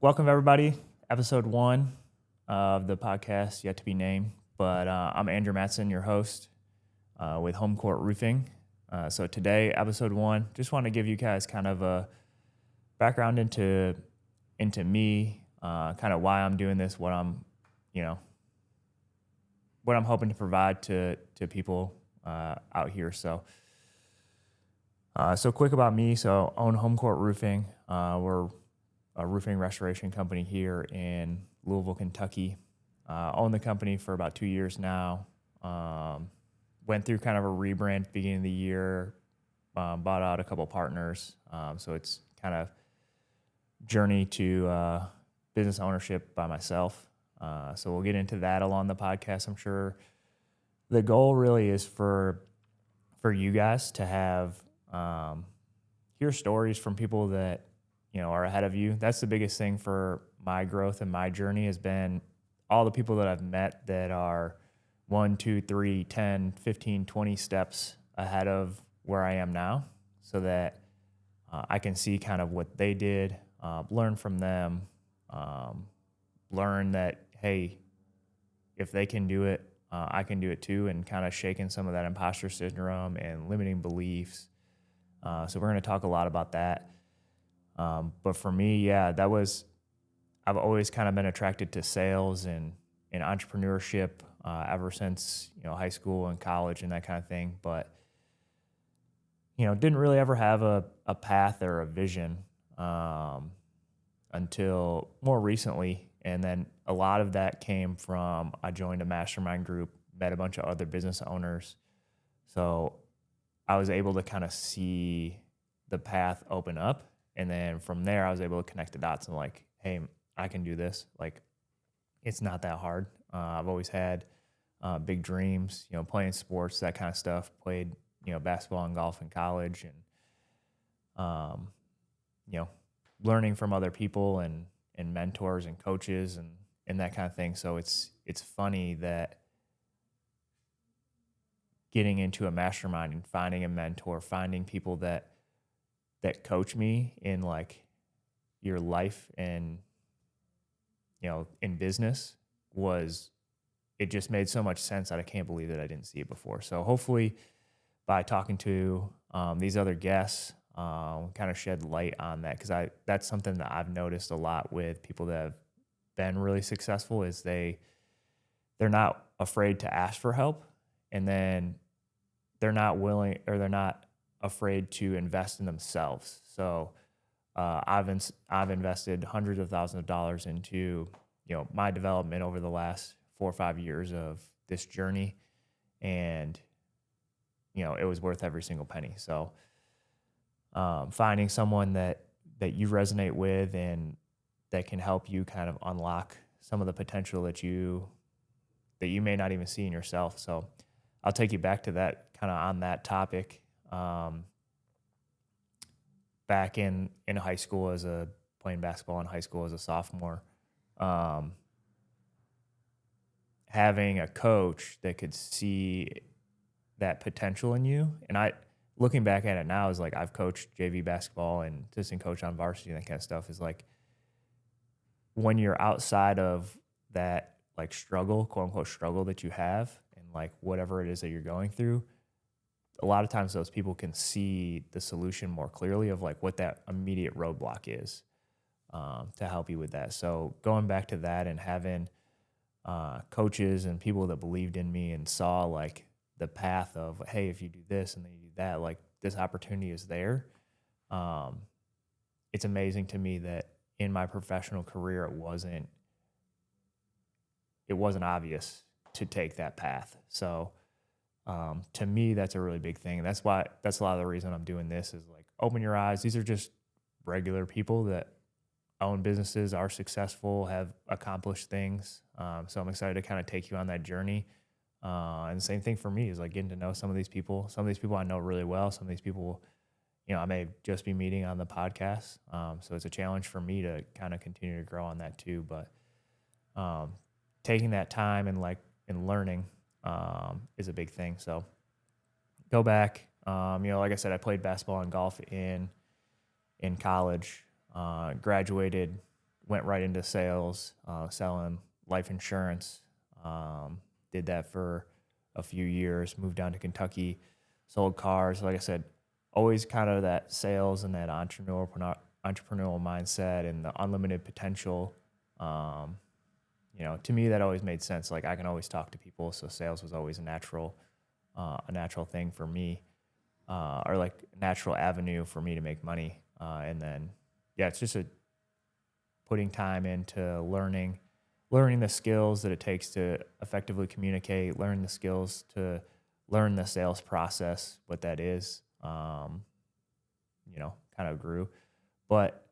Welcome everybody. Episode 1 of the podcast, yet to be named. But I'm Andrew Mattson, your host with Home Court Roofing. So today, episode 1, just want to give you guys kind of a background into me, kind of why I'm doing this, what I'm hoping to provide to people out here. So quick about me. So own Home Court Roofing. We're a roofing restoration company here in Louisville, Kentucky. Owned the company for about 2 years now. Went through kind of a rebrand at the beginning of the year. Bought out a couple partners. So it's kind of journey to business ownership by myself. So we'll get into that along the podcast, I'm sure. The goal really is for you guys to have hear stories from people that are ahead of you. That's the biggest thing for my growth and my journey has been all the people that I've met that are 1, 2, 3, 10, 15, 20 steps ahead of where I am now, so that I can see kind of what they did, learn from them, learn that, hey, if they can do it, I can do it too, and kind of shaking some of that imposter syndrome and limiting beliefs. So we're going to talk a lot about that. But for me, I've always kind of been attracted to sales and entrepreneurship ever since, high school and college and that kind of thing. But, didn't really ever have a path or a vision until more recently. And then a lot of that came from, I joined a mastermind group, met a bunch of other business owners. So I was able to kind of see the path open up. And then from there, I was able to connect the dots and like, hey, I can do this. Like, it's not that hard. I've always had big dreams, playing sports, that kind of stuff. Played, basketball and golf in college, and learning from other people and mentors and coaches and that kind of thing. So it's funny that getting into a mastermind and finding a mentor, finding people that coach me in like your life and, in business it just made so much sense that I can't believe that I didn't see it before. So hopefully by talking to these other guests, kind of shed light on that. Cause that's something that I've noticed a lot with people that have been really successful is they're not afraid to ask for help. And then they're not willing, or they're not afraid to invest in themselves. So I've invested hundreds of thousands of dollars into my development over the last 4 or 5 years of this journey, and it was worth every single penny. So finding someone that you resonate with and that can help you kind of unlock some of the potential that you may not even see in yourself. So I'll take you back to that kind of on that topic. Back in high school playing basketball in high school as a sophomore, having a coach that could see that potential in you. And looking back at it now is like, I've coached JV basketball and assistant coach on varsity and that kind of stuff, is like when you're outside of that like struggle, quote unquote struggle that you have, and like whatever it is that you're going through, a lot of times those people can see the solution more clearly of like what that immediate roadblock is, to help you with that. So going back to that and having coaches and people that believed in me and saw like the path of, hey, if you do this and then you do that, like this opportunity is there. It's amazing to me that in my professional career, it wasn't obvious to take that path. So to me, that's a really big thing. And that's a lot of the reason I'm doing this is like, open your eyes. These are just regular people that own businesses, are successful, have accomplished things. So I'm excited to kind of take you on that journey. And the same thing for me is like getting to know some of these people. Some of these people I know really well. Some of these people, I may just be meeting on the podcast. So it's a challenge for me to kind of continue to grow on that too. But taking that time and learning is a big thing. So go back. Like I said, I played basketball and golf in college. Graduated went right into sales, selling life insurance. Did that for a few years, moved down to Kentucky, sold cars. Like I said, always kind of that sales and that entrepreneurial mindset and the unlimited potential. To me, that always made sense. Like I can always talk to people, so sales was always a natural thing for me, or like a natural avenue for me to make money. And then, yeah, it's just putting time into learning the skills that it takes to effectively communicate, learn the skills to learn the sales process, what that is, kind of grew. But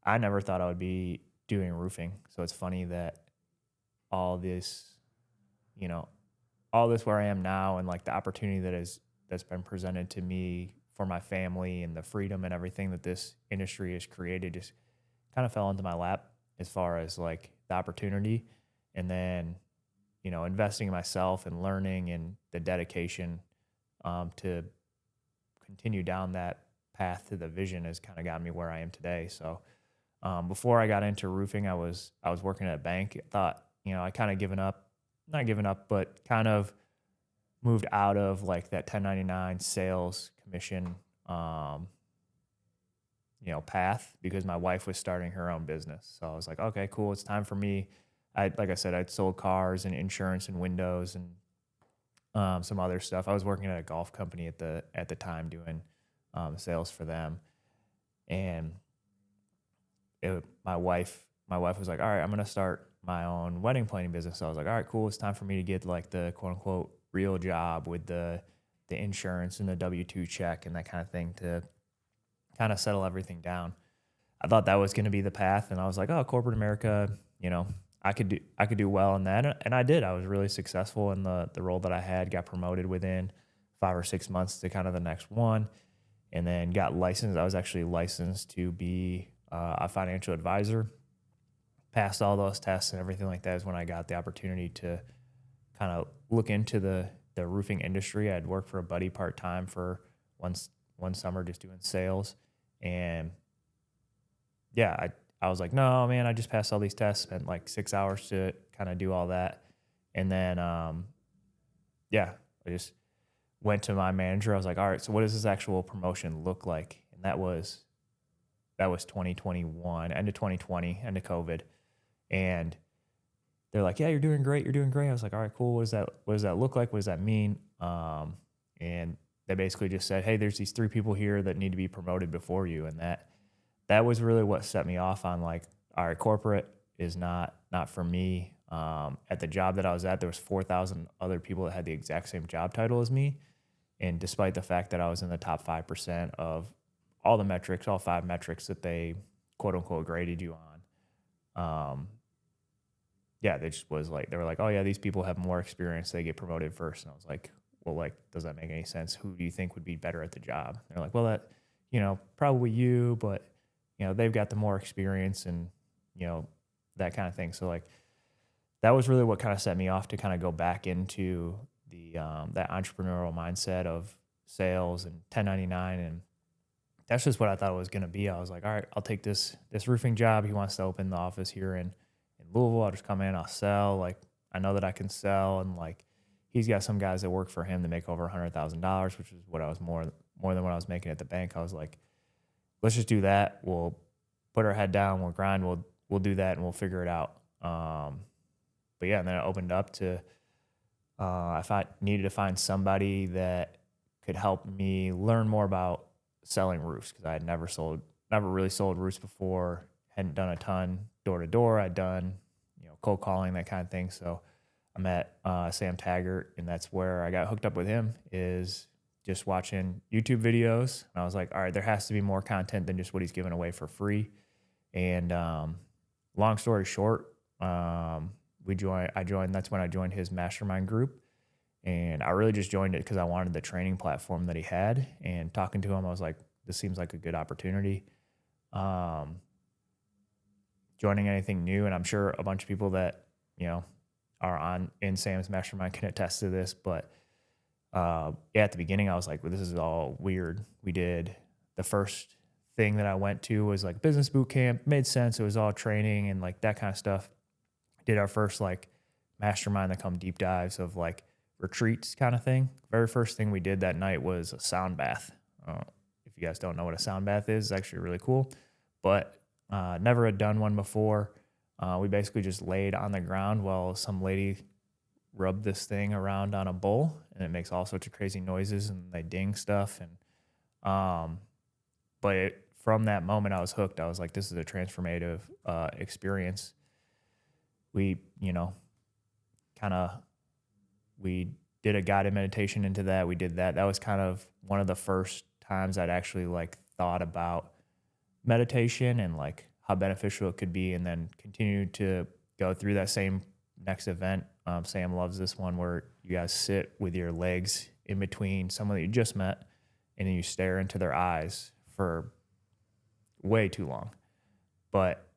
I never thought I would be doing roofing. So it's funny that all this, all this where I am now and like the opportunity that's been presented to me for my family and the freedom and everything that this industry has created just kind of fell into my lap as far as like the opportunity. And then, investing in myself and learning and the dedication to continue down that path to the vision has kind of got me where I am today. So before I got into roofing, I was working at a bank. I thought, I kind of not given up, but kind of moved out of like that 1099 sales commission, path because my wife was starting her own business. So I was like, okay, cool. It's time for me. Like I said, I'd sold cars and insurance and windows and some other stuff. I was working at a golf company at the time doing sales for them, and my wife was like, all right, I'm gonna start my own wedding planning business. So I was like, all right, cool. It's time for me to get like the quote unquote real job with the insurance and the W-2 check and that kind of thing to kind of settle everything down. I thought that was going to be the path, and I was like, oh, corporate America, I could do well in that, and I did. I was really successful in the role that I had. Got promoted within 5 or 6 months to kind of the next one, and then got licensed. I was actually licensed to be a financial advisor. Passed all those tests and everything like that is when I got the opportunity to kind of look into the roofing industry. I'd worked for a buddy part-time for one summer just doing sales. And yeah, I was like, no, man, I just passed all these tests, spent like 6 hours to kind of do all that. And then, I just went to my manager. I was like, all right, so what does this actual promotion look like? And that was 2021, end of 2020, end of COVID. And they're like, yeah, you're doing great. You're doing great. I was like, all right, cool. What does that look like? What does that mean? And they basically just said, hey, there's these 3 people here that need to be promoted before you. And that was really what set me off on like, all right, corporate is not for me. At the job that I was at, there was 4,000 other people that had the exact same job title as me. And despite the fact that I was in the top 5% of all the metrics, all 5 metrics that they quote unquote graded you on, they just was like, they were like, oh yeah, these people have more experience. They get promoted first. And I was like, well, like, does that make any sense? Who do you think would be better at the job? And they're like, well, that, probably you, but they've got the more experience and, that kind of thing. So like, that was really what kind of set me off to kind of go back into the, that entrepreneurial mindset of sales and 1099. And that's just what I thought it was going to be. I was like, all right, I'll take this roofing job. He wants to open the office here in Louisville. I'll just come in, I'll sell. Like, I know that I can sell. And like, he's got some guys that work for him that make over $100,000, which is what I was more than what I was making at the bank. I was like, let's just do that. We'll put our head down. We'll grind. We'll do that and we'll figure it out. But yeah, and then it opened up to, I needed to find somebody that could help me learn more about selling roofs, because I had never really sold roofs before. Hadn't done a ton door to door. I'd done, cold calling, that kind of thing. So I met Sam Taggart, and that's where I got hooked up with him, is just watching YouTube videos. And I was like, all right, there has to be more content than just what he's giving away for free. And long story short, I joined, that's when I joined his mastermind group. And I really just joined it because I wanted the training platform that he had. And talking to him, I was like, this seems like a good opportunity. Joining anything new, and I'm sure a bunch of people that, are in Sam's mastermind can attest to this, but at the beginning I was like, well, this is all weird. We did the first thing that I went to was like business boot camp. Made sense. It was all training and like that kind of stuff. Did our first like mastermind that come deep dives of like retreats kind of thing. Very first thing we did that night was a sound bath. If you guys don't know what a sound bath is, it's actually really cool, but never had done one before. We basically just laid on the ground while some lady rubbed this thing around on a bowl, and it makes all sorts of crazy noises and they ding stuff. And but from that moment, I was hooked. I was like, this is a transformative experience. We, we did a guided meditation into that. We did that. That was kind of one of the first times I'd actually like thought about meditation and like how beneficial it could be, and then continued to go through that same next event. Sam loves this one where you guys sit with your legs in between someone that you just met, and then you stare into their eyes for way too long. But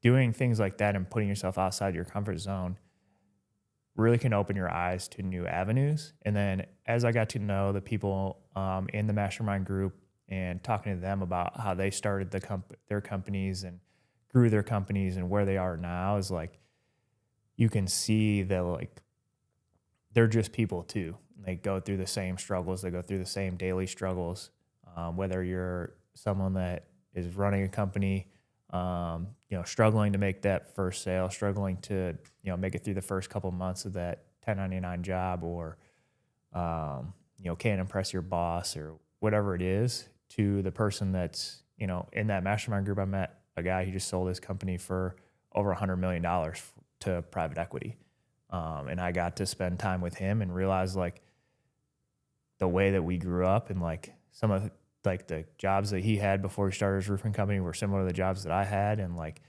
doing things like that and putting yourself outside your comfort zone really can open your eyes to new avenues. And then as I got to know the people in the mastermind group and talking to them about how they started their companies and grew their companies and where they are now, is like, you can see that like they're just people too. They go through the same struggles. They go through the same daily struggles. Whether you're someone that is running a company, struggling to make that first sale, struggling to, make it through the first couple of months of that 1099 job, or, can't impress your boss or whatever it is, to the person that's, in that mastermind group. I met a guy who just sold his company for over $100 million to private equity. And I got to spend time with him and realize like the way that we grew up, and like some of like the jobs that he had before he started his roofing company were similar to the jobs that I had. And like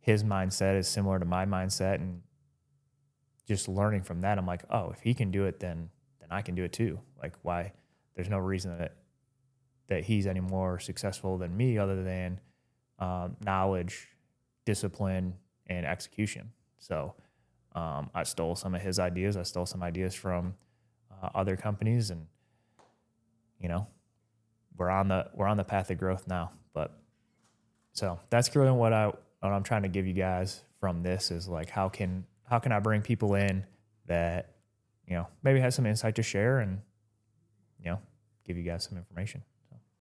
his mindset is similar to my mindset, and just learning from that, I'm like, oh, if he can do it, then I can do it too. Like, why? There's no reason that he's any more successful than me, other than knowledge, discipline, and execution. So I stole some of his ideas. I stole some ideas from other companies, and we're on the path of growth now. But so that's really what I'm trying to give you guys from this, is like, how can I bring people in that maybe has some insight to share, and give you guys some information.